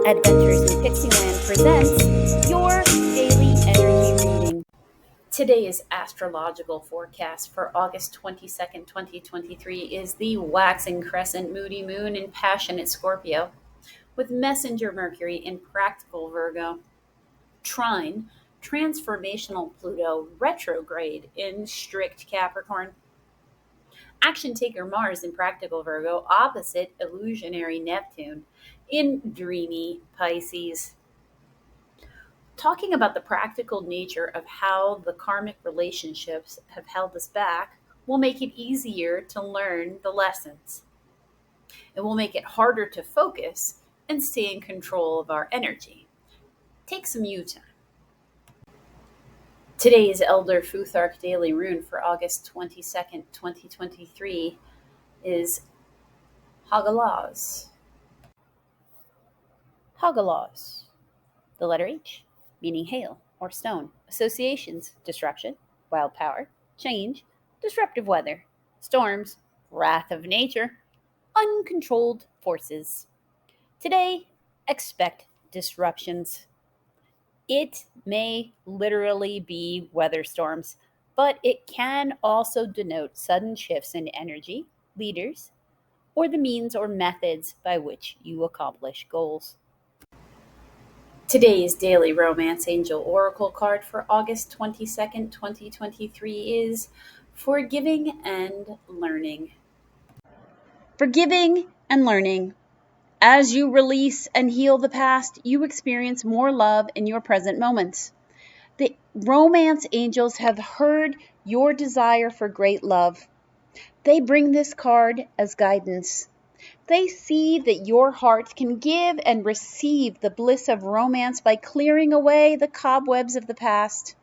Adventures in Pixieland presents your daily energy reading. Today is astrological forecast for August 22nd, 2023 is the waxing crescent moody moon in passionate Scorpio with messenger Mercury in practical Virgo, trine transformational Pluto retrograde in strict Capricorn, action taker Mars in practical Virgo opposite illusionary Neptune in dreamy Pisces. Talking about the practical nature of how the karmic relationships have held us back will make it easier to learn the lessons. It will make it harder to focus and stay in control of our energy. Take some you time. Today's Elder Futhark Daily Rune for August 22nd, 2023 is Hagalaz. Hagalaz. The letter H, meaning hail or stone. Associations, disruption, wild power, change, disruptive weather, storms, wrath of nature, uncontrolled forces. Today, expect disruptions. It may literally be weather storms, but it can also denote sudden shifts in energy, leaders, or the means or methods by which you accomplish goals. Today's daily romance angel oracle card for August 22nd, 2023 is Forgiving and Learning. Forgiving and learning. As you release and heal the past, you experience more love in your present moments. The romance angels have heard your desire for great love. They bring this card as guidance. They see that your heart can give and receive the bliss of romance by clearing away the cobwebs of the past.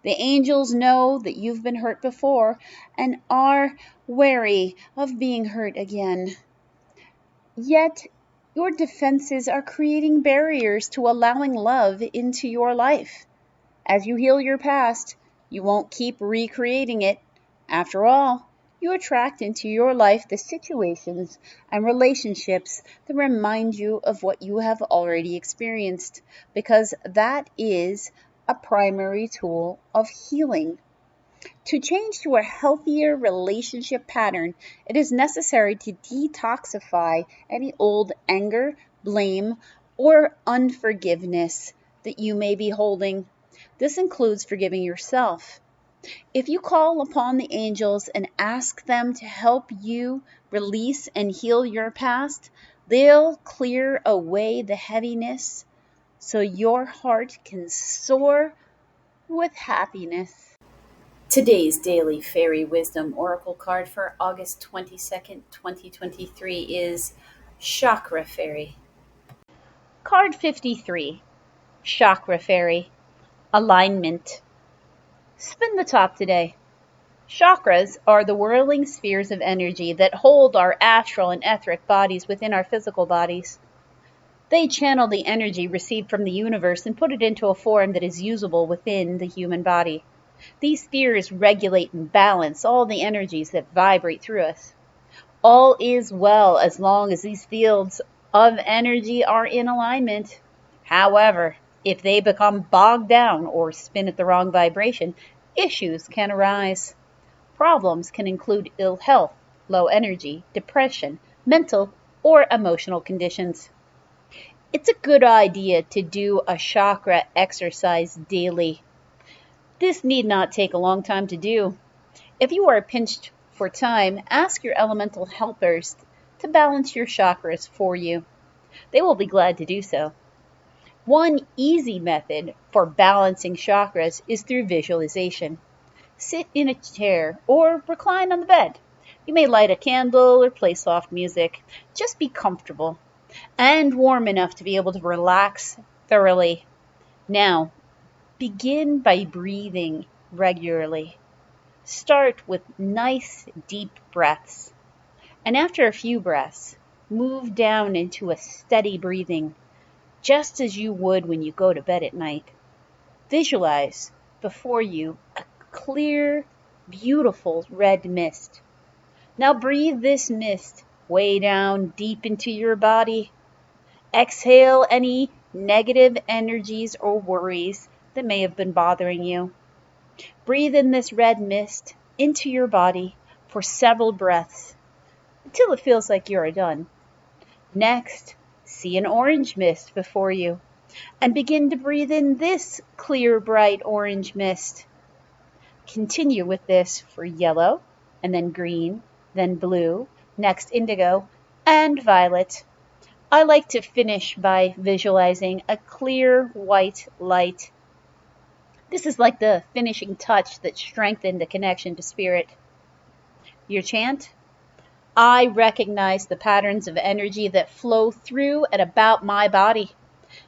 The angels know that you've been hurt before and are wary of being hurt again. Yet, your defenses are creating barriers to allowing love into your life. As you heal your past, you won't keep recreating it. After all, you attract into your life the situations and relationships that remind you of what you have already experienced, because that is a primary tool of healing. To change to a healthier relationship pattern, it is necessary to detoxify any old anger, blame, or unforgiveness that you may be holding. This includes forgiving yourself. If you call upon the angels and ask them to help you release and heal your past, they'll clear away the heaviness so your heart can soar with happiness. Today's daily fairy wisdom oracle card for August 22nd, 2023 is Chakra Fairy. Card 53, Chakra Fairy, Alignment. Spin the top today. Chakras are the whirling spheres of energy that hold our astral and etheric bodies within our physical bodies. They channel the energy received from the universe and put it into a form that is usable within the human body. These spheres regulate and balance all the energies that vibrate through us. All is well as long as these fields of energy are in alignment. However, if they become bogged down or spin at the wrong vibration, issues can arise. Problems can include ill health, low energy, depression, mental or emotional conditions. It's a good idea to do a chakra exercise daily. This need not take a long time to do. If you are pinched for time, ask your elemental helpers to balance your chakras for you. They will be glad to do so. One easy method for balancing chakras is through visualization. Sit in a chair or recline on the bed. You may light a candle or play soft music. Just be comfortable and warm enough to be able to relax thoroughly. Now, begin by breathing regularly. Start with nice deep breaths. And after a few breaths, move down into a steady breathing, just as you would when you go to bed at night. Visualize before you a clear, beautiful red mist. Now breathe this mist way down deep into your body Exhale any negative energies or worries that may have been bothering you. Breathe in this red mist into your body for several breaths until it feels like you are done. Next, see an orange mist before you and begin to breathe in this clear, bright orange mist. Continue with this for yellow, and then green, then blue, next indigo, and violet. I like to finish by visualizing a clear white light. This is like the finishing touch that strengthened the connection to spirit. Your chant? I recognize the patterns of energy that flow through and about my body.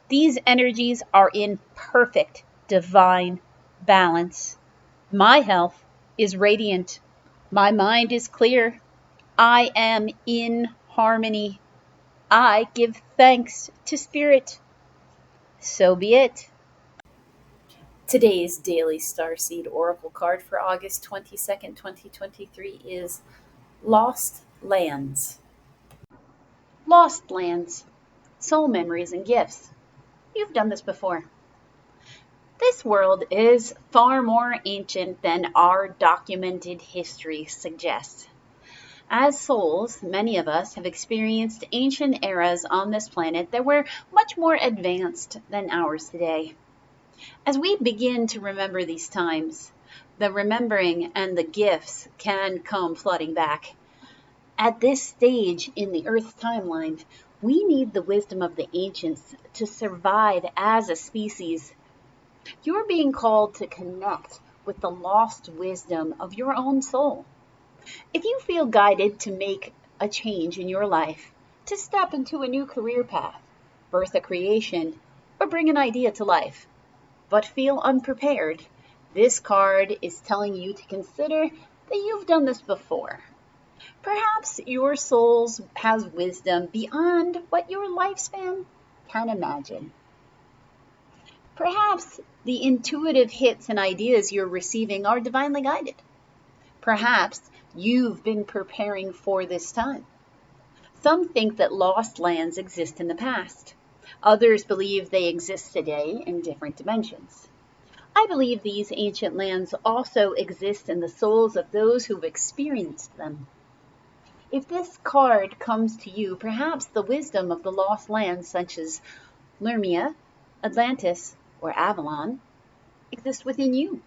These energies are in perfect divine balance. My health is radiant. My mind is clear. I am in harmony. I give thanks to Spirit. So be it. Today's daily starseed oracle card for August 22nd, 2023 is Lost Lands. Lost lands, soul memories and gifts. You've done this before. This world is far more ancient than our documented history suggests. As souls, many of us have experienced ancient eras on this planet that were much more advanced than ours today. As we begin to remember these times, the remembering and the gifts can come flooding back. At this stage in the Earth's timeline, we need the wisdom of the ancients to survive as a species. You're being called to connect with the lost wisdom of your own soul. If you feel guided to make a change in your life, to step into a new career path, birth a creation, or bring an idea to life, but feel unprepared, this card is telling you to consider that you've done this before. Perhaps your soul has wisdom beyond what your lifespan can imagine. Perhaps the intuitive hits and ideas you're receiving are divinely guided. Perhaps you've been preparing for this time. Some think that lost lands exist in the past. Others believe they exist today in different dimensions. I believe these ancient lands also exist in the souls of those who've experienced them. If this card comes to you, perhaps the wisdom of the lost lands such as Lermia, Atlantis, or Avalon exists within you.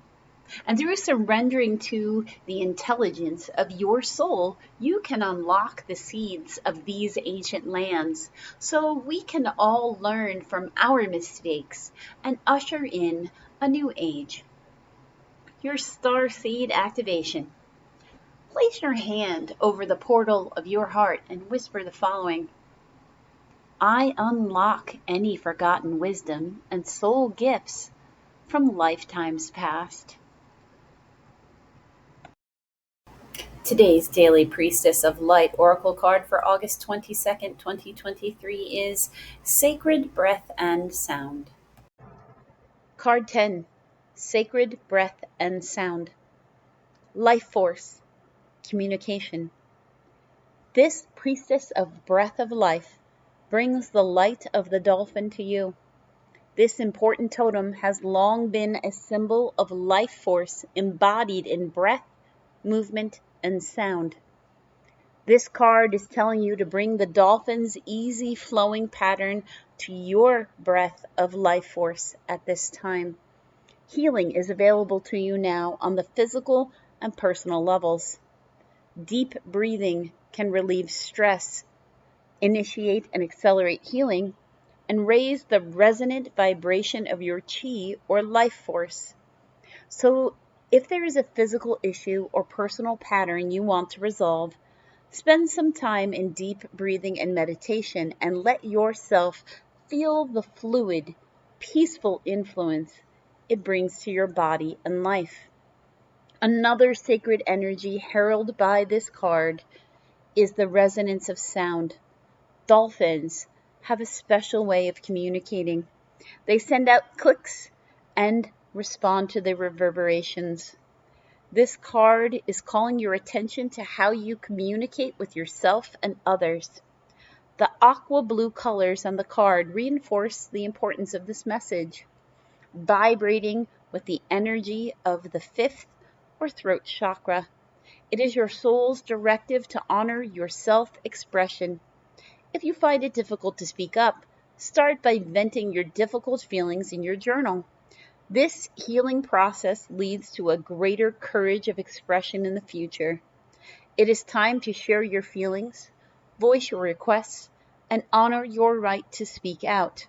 And through surrendering to the intelligence of your soul, you can unlock the seeds of these ancient lands so we can all learn from our mistakes and usher in a new age. Your starseed activation. Place your hand over the portal of your heart and whisper the following. I unlock any forgotten wisdom and soul gifts from lifetimes past. Today's daily Priestess of Light oracle card for August 22nd, 2023 is Sacred Breath and Sound. Card 10, Sacred Breath and Sound. Life Force, Communication. This Priestess of Breath of Life brings the light of the dolphin to you. This important totem has long been a symbol of life force embodied in breath, movement, and sound. This card is telling you to bring the dolphin's easy flowing pattern to your breath of life force at this time. Healing is available to you now on the physical and personal levels. Deep breathing can relieve stress, initiate and accelerate healing, and raise the resonant vibration of your chi or life force. So if there is a physical issue or personal pattern you want to resolve, spend some time in deep breathing and meditation and let yourself feel the fluid, peaceful influence it brings to your body and life. Another sacred energy heralded by this card is the resonance of sound. Dolphins have a special way of communicating. They send out clicks and respond to the reverberations. This card is calling your attention to how you communicate with yourself and others. The aqua blue colors on the card reinforce the importance of this message, vibrating with the energy of the fifth or throat chakra. It is your soul's directive to honor your self expression. If you find it difficult to speak up, start by venting your difficult feelings in your journal. This healing process leads to a greater courage of expression in the future. It is time to share your feelings, voice your requests, and honor your right to speak out.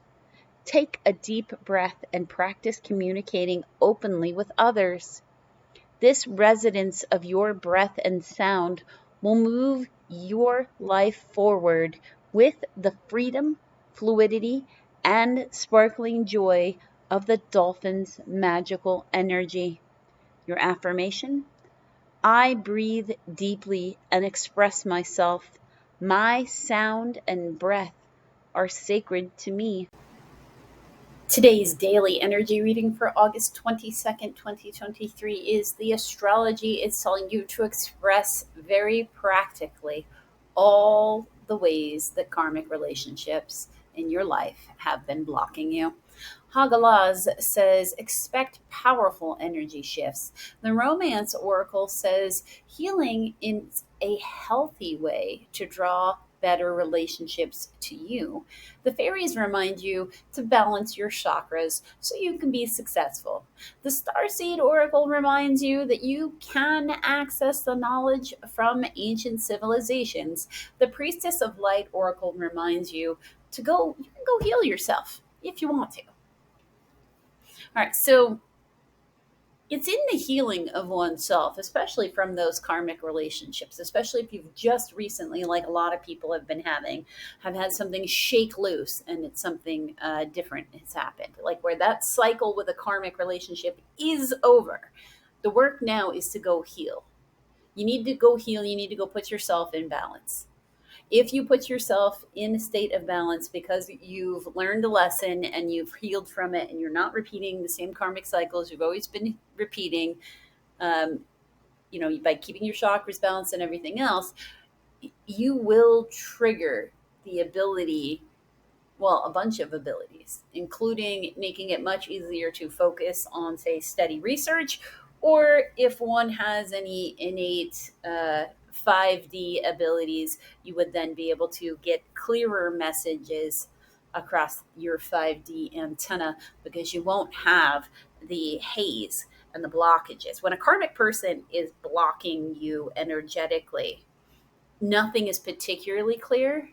Take a deep breath and practice communicating openly with others. This resonance of your breath and sound will move your life forward with the freedom, fluidity, and sparkling joy of the dolphin's magical energy. Your affirmation: I breathe deeply and express myself. My sound and breath are sacred to me. Today's daily energy reading for August 22nd, 2023 is the astrology. It's telling you to express very practically all the ways that karmic relationships in your life have been blocking you. Hagalaz says, expect powerful energy shifts. The Romance Oracle says, healing is a healthy way to draw better relationships to you. The fairies remind you to balance your chakras so you can be successful. The Starseed Oracle reminds you that you can access the knowledge from ancient civilizations. The Priestess of Light Oracle reminds you to you can go heal yourself if you want to. All right, so it's in the healing of oneself, especially from those karmic relationships, especially if you've just recently, like a lot of people have been having, have had something shake loose and it's something different has happened, like where that cycle with a karmic relationship is over. The work now is to go heal. You need to go heal. You need to go put yourself in balance. If you put yourself in a state of balance because you've learned a lesson and you've healed from it and you're not repeating the same karmic cycles you've always been repeating, um, by keeping your chakras balanced and everything else, you will trigger the ability, well, a bunch of abilities, including making it much easier to focus on, say, study research, or if one has any innate 5D abilities, you would then be able to get clearer messages across your 5D antenna because you won't have the haze and the blockages. When a karmic person is blocking you energetically, nothing is particularly clear,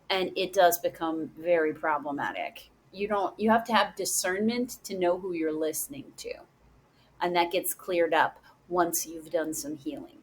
and it does become very problematic. You have to have discernment to know who you're listening to, and that gets cleared up once you've done some healing.